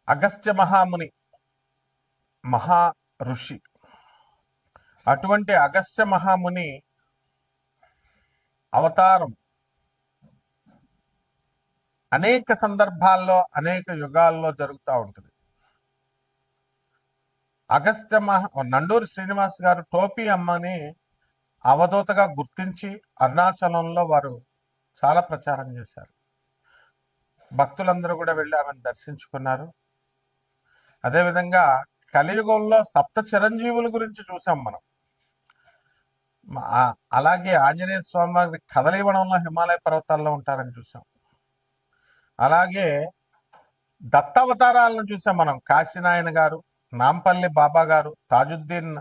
అగస్త్య మహాముని మహా ఋషి. అటువంటి అగస్త్య మహాముని అవతారం అనేక సందర్భాల్లో అనేక యుగాల్లో జరుగుతూ ఉంటుంది. నండూరి శ్రీనివాస్ గారు టోపీ అమ్మని అవధూతగా గుర్తించి అరుణాచలంలో వారు చాలా ప్రచారం చేశారు. భక్తులందరూ కూడా వెళ్ళి ఆమెను దర్శించుకున్నారు. అదేవిధంగా కలియుగంలో సప్త చిరంజీవుల గురించి చూసాం మనం. అలాగే ఆంజనేయ స్వామి వారి కదలివనంలో హిమాలయ పర్వతాల్లో ఉంటారని చూసాం. అలాగే దత్తావతారాలను చూసాం మనం. కాశీనాయన గారు, నాంపల్లి బాబా గారు, తాజుద్దీన్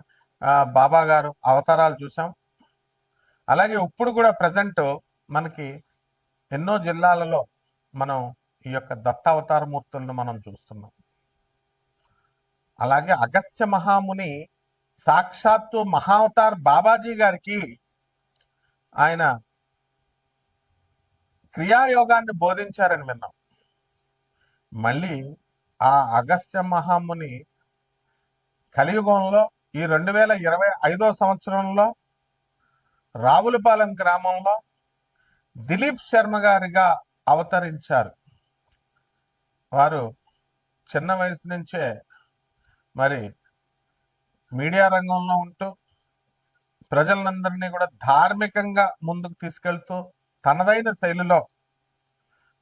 బాబా గారు అవతారాలు చూసాం. అలాగే ఇప్పుడు కూడా ప్రజెంట్ మనకి ఎన్నో జిల్లాలలో మనం ఈ యొక్క దత్తావతార మూర్తులను మనం చూస్తున్నాం. అలాగే అగస్త్య మహాముని సాక్షాత్తు మహావతార్ బాబాజీ గారికి ఆయన క్రియాయోగాన్ని బోధించారని విన్నాం. మళ్ళీ ఆ అగస్త్య మహాముని కలియుగంలో ఈ 2025 సంవత్సరంలో రావులపాలెం గ్రామంలో దిలీప్ శర్మ గారిగా అవతరించారు. వారు చిన్న వయసు నుంచే మరి మీడియా రంగంలో ఉంటూ ప్రజలందరినీ కూడా ధార్మికంగా ముందుకు తీసుకెళ్తూ తనదైన శైలిలో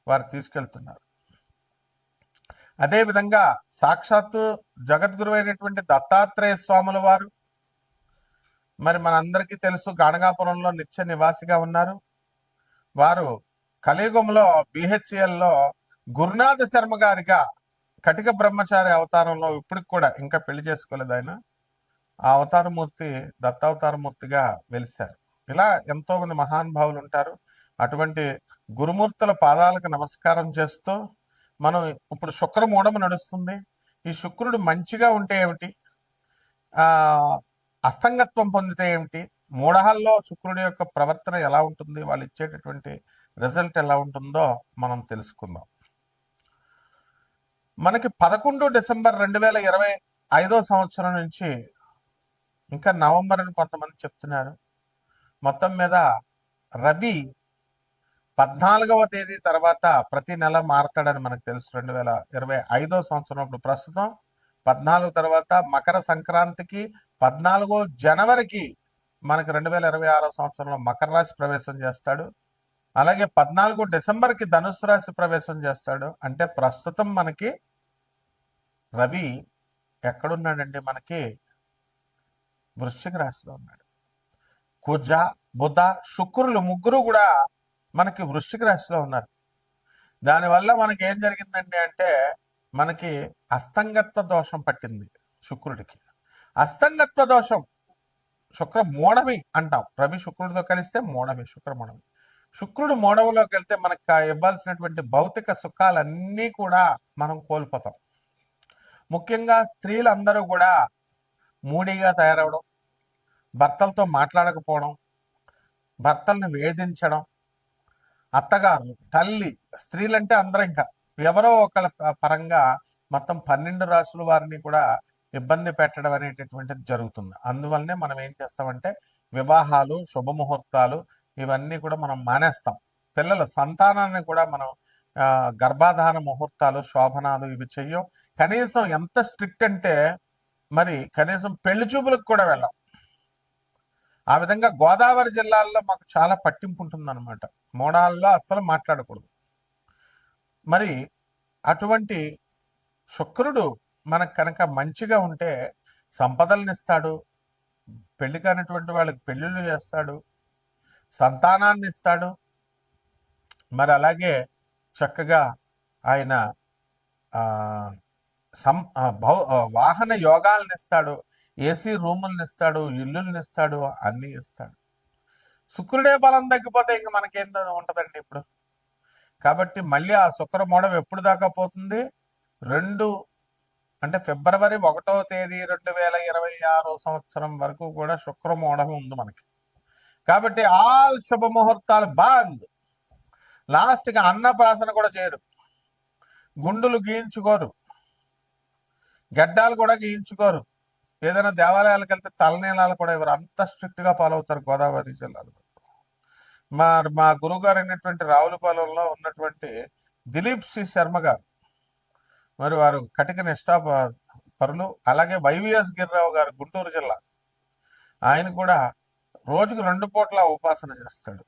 వారు తీసుకెళ్తున్నారు. అదేవిధంగా సాక్షాత్తు జగద్గురు అయినటువంటి దత్తాత్రేయ స్వాముల వారు మరి మనందరికీ తెలుసు గాణగాపురంలో నిత్య నివాసిగా ఉన్నారు. వారు కలియుగంలో బిహెచ్ఎల్లో గురునాథ శర్మ గారిగా కటిక బ్రహ్మచారి అవతారంలో ఇప్పటికి కూడా ఇంకా పెళ్లి చేసుకోలేదు ఆయన. ఆ అవతారమూర్తి దత్తావతారమూర్తిగా వెలిశారు. ఇలా ఎంతో మంది మహానుభావులు ఉంటారు. అటువంటి గురుమూర్తుల పాదాలకు నమస్కారం చేస్తూ మనం ఇప్పుడు శుక్రమూఢము నడుస్తుంది. ఈ శుక్రుడు మంచిగా ఉంటే ఏమిటి, అస్తంగత్వం పొందితే ఏమిటి, మూఢాల్లో శుక్రుడి యొక్క ప్రవర్తన ఎలా ఉంటుంది, వాళ్ళు ఇచ్చేటటువంటి రిజల్ట్ ఎలా ఉంటుందో మనం తెలుసుకుందాం. మనకి 11 డిసెంబర్ 2025 సంవత్సరం నుంచి ఇంకా నవంబర్ అని కొంతమంది చెప్తున్నారు. మొత్తం మీద రవి 14వ తేదీ తర్వాత ప్రతి నెల మారతాడని మనకు తెలుసు. 2025 సంవత్సరం ఇప్పుడు ప్రస్తుతం 14 తర్వాత మకర సంక్రాంతికి 14 జనవరికి మనకి 2026 సంవత్సరంలో మకర రాశి ప్రవేశం చేస్తాడు. అలాగే 14 డిసెంబర్కి ధనుసు రాశి ప్రవేశం చేస్తాడు. అంటే ప్రస్తుతం మనకి రవి ఎక్కడున్నాడండి, మనకి వృశ్చిక రాశిలో ఉన్నాడు. కుజ, బుధ, శుక్రులు ముగ్గురు కూడా మనకి వృశ్చిక రాశిలో ఉన్నారు. దానివల్ల మనకి ఏం జరిగిందండి అంటే మనకి అస్తంగత్వ దోషం పట్టింది శుక్రుడికి. అస్తంగత్వ దోషం శుక్ర మూఢమి అంటాం. రవి శుక్రుడితో కలిస్తే మూఢమి, శుక్ర మూఢమి. శుక్రుడు మూఢములోకి వెళ్తే మనకు ఇవ్వాల్సినటువంటి భౌతిక సుఖాలన్నీ కూడా మనం కోల్పోతాం. ముఖ్యంగా స్త్రీలందరూ కూడా మూడీగా తయారవడం, భర్తలతో మాట్లాడకపోవడం, భర్తల్ని వేధించడం, అత్తగారు, తల్లి, స్త్రీలంటే అందరూ ఇంకా ఎవరో ఒకళ్ళ పరంగా మొత్తం 12 రాశుల వారిని కూడా ఇబ్బంది పెట్టడం అనేటటువంటిది జరుగుతుంది. అందువల్లనే మనం ఏం చేస్తామంటే వివాహాలు, శుభముహూర్తాలు ఇవన్నీ కూడా మనం మానేస్తాం. పిల్లల సంతానాన్ని కూడా మనం గర్భాధాన ముహూర్తాలు, శోభనాలు ఇవి చెయ్యం. కనీసం ఎంత స్ట్రిక్ట్ అంటే మరి కనీసం పెళ్లి చూపులకు కూడా వెళ్ళాం. ఆ విధంగా గోదావరి జిల్లాల్లో మాకు చాలా పట్టింపు ఉంటుందన్నమాట. మోడాల్లో అస్సలు మాట్లాడకూడదు. మరి అటువంటి శుక్రుడు మనకు కనుక మంచిగా ఉంటే సంపదలను ఇస్తాడు, పెళ్లి కానిటువంటి వాళ్ళకి పెళ్ళిళ్ళు చేస్తాడు, సంతానాన్ని ఇస్తాడు. మరి అలాగే చక్కగా ఆయన వాహన యోగాలను ఇస్తాడు, ఏసీ రూములను ఇస్తాడు, ఇల్లులను ఇస్తాడు, అన్నీ ఇస్తాడు. శుక్రుడే బలం తగ్గిపోతే ఇంక మనకేం ఉంటుందండి ఇప్పుడు. కాబట్టి మళ్ళీ ఆ శుక్ర మూఢం ఎప్పుడు దాకా పోతుంది? ఫిబ్రవరి 1వ తేదీ 2026 సంవత్సరం వరకు కూడా శుక్ర మూఢం ఉంది మనకి. కాబట్టి ఆల్ శుభముహూర్తాలు బంద్. లాస్ట్గా అన్నప్రాసన కూడా చేయరు, గుండులు గీయించుకోరు, గడ్డాలు కూడా గీయించుకోరు. ఏదైనా దేవాలయాలకు వెళ్తే తలనీలాలు కూడా ఇవ్వరు. అంత స్ట్రిక్ట్ గా ఫాలో అవుతారు గోదావరి జిల్లాలో. మా మా గురువు గారు అయినటువంటి రావులపాలెంలో ఉన్నటువంటి దిలీప్ సి శర్మ గారు, మరి వారు కటిక నిష్ఠా పరులు. అలాగే వైవిఎస్ గిరిరావు గారు గుంటూరు జిల్లా, ఆయన కూడా రోజుకు 2 పూట్ల ఉపాసన చేస్తాడు.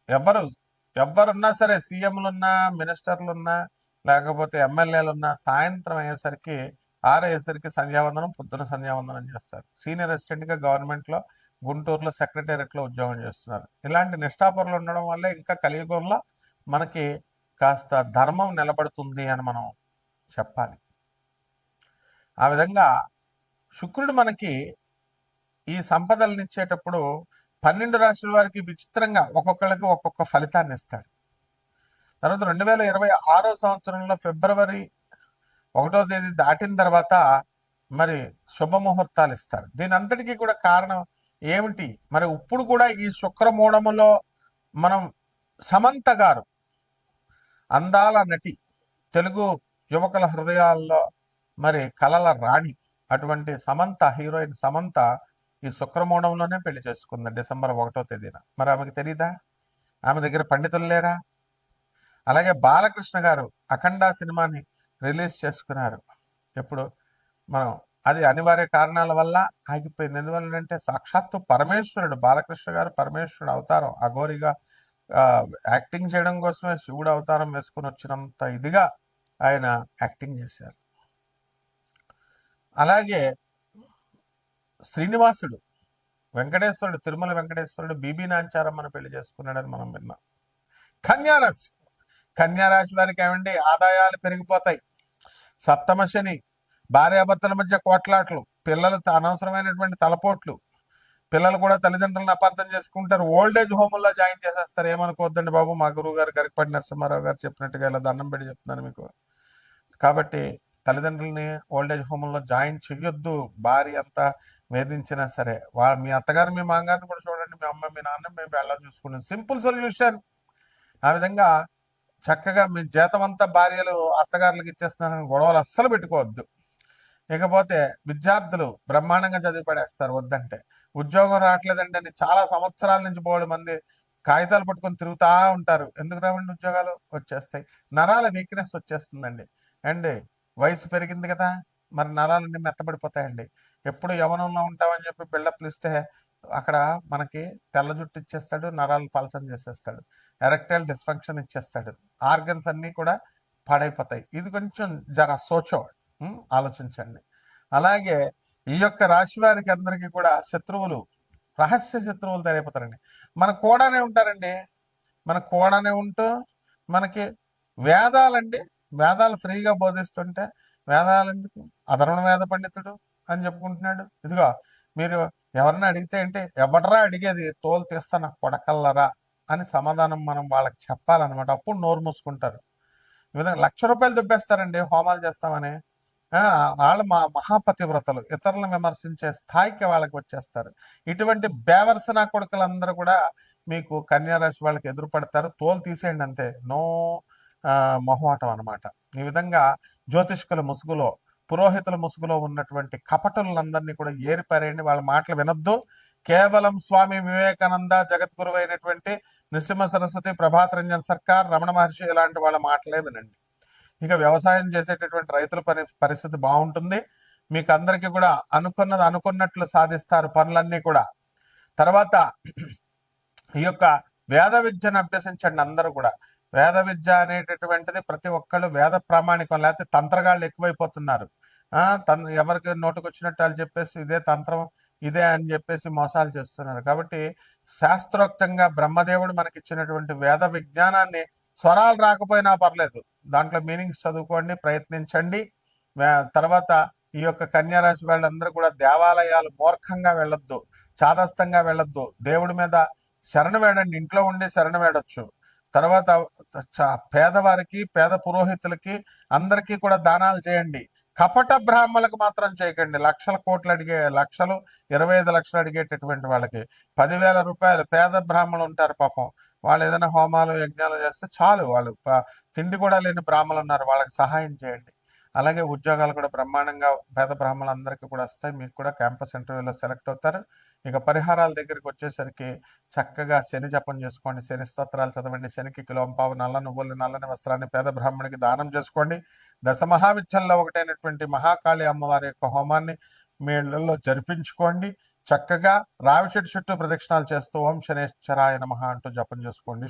ఎవరు ఎవరున్నా సరే, సీఎంలున్నా, మినిస్టర్లున్నా, లేకపోతే ఎమ్మెల్యేలున్నా, సాయంత్రం అయ్యేసరికి 6 అయ్యేసరికి సంధ్యావందనం, పొద్దున సంధ్యావందనం చేస్తారు. సీనియర్ అసిస్టెంట్గా గవర్నమెంట్లో గుంటూరులో సెక్రటేరియట్లో ఉద్యోగం చేస్తున్నారు. ఇలాంటి నిష్ఠాపరులు ఉండడం వల్లే ఇంకా కలియుగంలో మనకి కాస్త ధర్మం నిలబడుతుంది అని మనం చెప్పాలి. ఆ విధంగా శుక్రుడు మనకి ఈ సంపదలను ఇచ్చేటప్పుడు 12 రాశుల వారికి విచిత్రంగా ఒక్కొక్కరికి ఒక్కొక్క ఫలితాన్ని ఇస్తాడు. తర్వాత 2026 సంవత్సరంలో ఫిబ్రవరి 1వ తేదీ దాటిన తర్వాత మరి శుభముహూర్తాలు ఇస్తారు. దీని అంతటికీ కూడా కారణం ఏమిటి? మరి ఇప్పుడు కూడా ఈ శుక్రమూఢములో మనం సమంత గారు, అందాల నటి, తెలుగు యువకుల హృదయాల్లో మరి కలల రాణి, అటువంటి సమంత, హీరోయిన్ సమంత ఈ శుక్రమూఢంలోనే పెళ్లి చేసుకుంది డిసెంబర్ 1వ తేదీన. మరి ఆమెకు తెలీదా? ఆమె దగ్గర పండితులు లేరా? అలాగే బాలకృష్ణ గారు అఖండ సినిమాని రిలీజ్ చేసుకున్నారు. ఎప్పుడు మనం అది అనివార్య కారణాల వల్ల ఆగిపోయింది. ఎందువల్లంటే సాక్షాత్తు పరమేశ్వరుడు, బాలకృష్ణ గారు పరమేశ్వరుడు అవతారం, అఘోరిగా యాక్టింగ్ చేయడం కోసమే శివుడు అవతారం వేసుకుని వచ్చినంత ఇదిగా ఆయన యాక్టింగ్ చేశారు. అలాగే శ్రీనివాసుడు, వెంకటేశ్వరుడు, తిరుమల వెంకటేశ్వరుడు బీబీ నాంచారమ్మను పెళ్లి చేసుకున్నాడని మనం విన్నాం. కన్యారాశి, కన్యారాశి వారికి ఏమండి ఆదాయాలు పెరిగిపోతాయి. సప్తమ శని, భార్యాభర్తల మధ్య కోట్లాట్లు, పిల్లలు అనవసరమైనటువంటి తలపోట్లు, పిల్లలు కూడా తల్లిదండ్రులను అపార్థం చేసుకుంటారు. ఓల్డేజ్ హోముల్లో జాయిన్ చేసేస్తారు. ఏమనుకోవద్దండి బాబు, మా గురువు గారు గరికపాటి నరసింహారావు గారు చెప్పినట్టుగా ఇలా దండం పెట్టి చెప్తున్నాను మీకు. కాబట్టి తల్లిదండ్రులని ఓల్డేజ్ హోముల్లో జాయిన్ చెయ్యొద్దు. భార్య అంతా వేధించినా సరే, మీ అత్తగారు మీ మామగారిని కూడా చూడండి, మీ అమ్మ మీ నాన్న మీ వెళ్ళని చూసుకుంటాం. Simple solution. ఆ విధంగా చక్కగా మీ జీతం అంతా భార్యలు అత్తగారులకు ఇచ్చేస్తున్నారని గొడవలు అస్సలు పెట్టుకోవద్దు. ఇకపోతే విద్యార్థులు బ్రహ్మాండంగా చదివి పడేస్తారు వద్దంటే. ఉద్యోగం రావట్లేదంటే అని చాలా సంవత్సరాల నుంచి బోడు మంది కాగితాలు పట్టుకొని తిరుగుతూ ఉంటారు. ఎందుకు రావండి, ఉద్యోగాలు వచ్చేస్తాయి. నరాల వీక్నెస్ వచ్చేస్తుందండి. అండ్ వయసు పెరిగింది కదా, మరి నరాలన్నీ మెత్తబడిపోతాయండి. ఎప్పుడు యవనంలో ఉంటామని చెప్పి బిల్డప్లు ఇస్తే అక్కడ మనకి తెల్ల జుట్టు ఇచ్చేస్తాడు, నరాలు పలసం చేసేస్తాడు, ఎరెక్టైల్ డిస్ఫంక్షన్ ఇచ్చేస్తాడు, ఆర్గన్స్ అన్నీ కూడా పాడైపోతాయి. ఇది కొంచెం జర సోచో ఆలోచించండి. అలాగే ఈ యొక్క రాశి వారికి అందరికీ కూడా శత్రువులు, రహస్య శత్రువులు తయారైపోతారండి. మన కూడానే ఉంటారండి. మన కూడానే ఉంటూ మనకి వేదాలండి, వేదాలు ఫ్రీగా బోధిస్తుంటే వేదాలు ఎందుకు, అధర్వణ వేద పండితుడు అని చెప్పుకుంటున్నాడు. ఇదిగో మీరు ఎవరన్నా అడిగితే అంటే ఎవడరా అడిగేది, తోలు తీస్తాను కొడకల్లరా అని సమాధానం మనం వాళ్ళకి చెప్పాలన్నమాట. అప్పుడు నోరు మూసుకుంటారు. ఈ విధంగా 1,00,000 రూపాయలు దుబ్బేస్తారండి హోమాలు చేస్తామని. వాళ్ళు మహాపతివ్రతలు, ఇతరులను విమర్శించే స్థాయికి వాళ్ళకి వచ్చేస్తారు. ఇటువంటి బేవర్సన కొడుకులందరూ కూడా మీకు కన్యారాశి వాళ్ళకి ఎదురుపడతారు. తోలు తీసేయండి అంతే, నో మొహమాటం అనమాట. ఈ విధంగా జ్యోతిష్కుల ముసుగులో, పురోహితుల ముసుగులో ఉన్నటువంటి కపటులందరినీ కూడా ఏరిపారేయండి. వాళ్ళ మాటలు వినొద్దు. కేవలం స్వామి వివేకానంద, జగద్గురువు అయినటువంటి నృసింహ సరస్వతి, ప్రభాత్ రంజన్ సర్కార్, రమణ మహర్షి ఇలాంటి వాళ్ళ మాటలే వినండి. ఇక వ్యవసాయం చేసేటటువంటి రైతుల పరిస్థితి బాగుంటుంది. మీకు అందరికీ కూడా అనుకున్నది అనుకున్నట్లు సాధిస్తారు పనులన్నీ కూడా. తర్వాత ఈ యొక్క వేద విద్యను అభ్యసించండి అందరూ కూడా. వేద విద్య అనేటటువంటిది ప్రతి ఒక్కళ్ళు వేద ప్రామాణికం, లేకపోతే తంత్రగాళ్ళు ఎక్కువైపోతున్నారు. ఎవరికి నోటుకు వచ్చినట్టు వాళ్ళు చెప్పేసి ఇదే తంత్రం ఇదే అని చెప్పేసి మోసాలు చేస్తున్నారు. కాబట్టి శాస్త్రోక్తంగా బ్రహ్మదేవుడు మనకి ఇచ్చినటువంటి వేద విజ్ఞానాన్ని, స్వరాలు రాకపోయినా పర్లేదు, దాంట్లో మీనింగ్స్ చదువుకోండి, ప్రయత్నించండి. తర్వాత ఈ యొక్క కన్యారాశి వాళ్ళందరూ కూడా దేవాలయాలు మూర్ఖంగా వెళ్ళొద్దు, చాదస్తంగా వెళ్ళొద్దు. దేవుడి మీద శరణు వేడండి, ఇంట్లో ఉండి శరణు వేడొచ్చు. తర్వాత పేదవారికి, పేద పురోహితులకి అందరికీ కూడా దానాలు చేయండి. కపట బ్రాహ్మణులకు మాత్రం చేయకండి. లక్షల కోట్లు అడిగే, 25 లక్షలు అడిగేటటువంటి వాళ్ళకి 10,000 రూపాయలు. పేద బ్రాహ్మణులు ఉంటారు పాపం, వాళ్ళు ఏదైనా హోమాలు యజ్ఞాలు చేస్తే చాలు, వాళ్ళు తిండి కూడా లేని బ్రాహ్మణులు ఉన్నారు, వాళ్ళకి సహాయం చేయండి. అలాగే ఉద్యోగాలు కూడా బ్రహ్మాండంగా పేద బ్రాహ్మణులందరికీ కూడా వస్తాయి. మీకు కూడా క్యాంపస్ ఇంటర్వ్యూలో సెలెక్ట్ అవుతారు. ఇక పరిహారాల దగ్గరికి వచ్చేసరికి చక్కగా శని జపం చేసుకోండి, శని స్తోత్రాలు చదవండి, శనికి కిలోంపావు నల్ల నువ్వులు, నల్లని వస్త్రాన్ని పేద బ్రాహ్మణికి దానం చేసుకోండి. దశమహావిద్యల్లో ఒకటైనటువంటి మహాకాళి అమ్మవారి యొక్క హోమాన్ని మీ ఇళ్లలో జరిపించుకోండి. చక్కగా రావి చెట్టు చుట్టూ ప్రదక్షిణాలు చేస్తూ ఓం శనేశ్వరాయ నమః అంటూ జపం చేసుకోండి.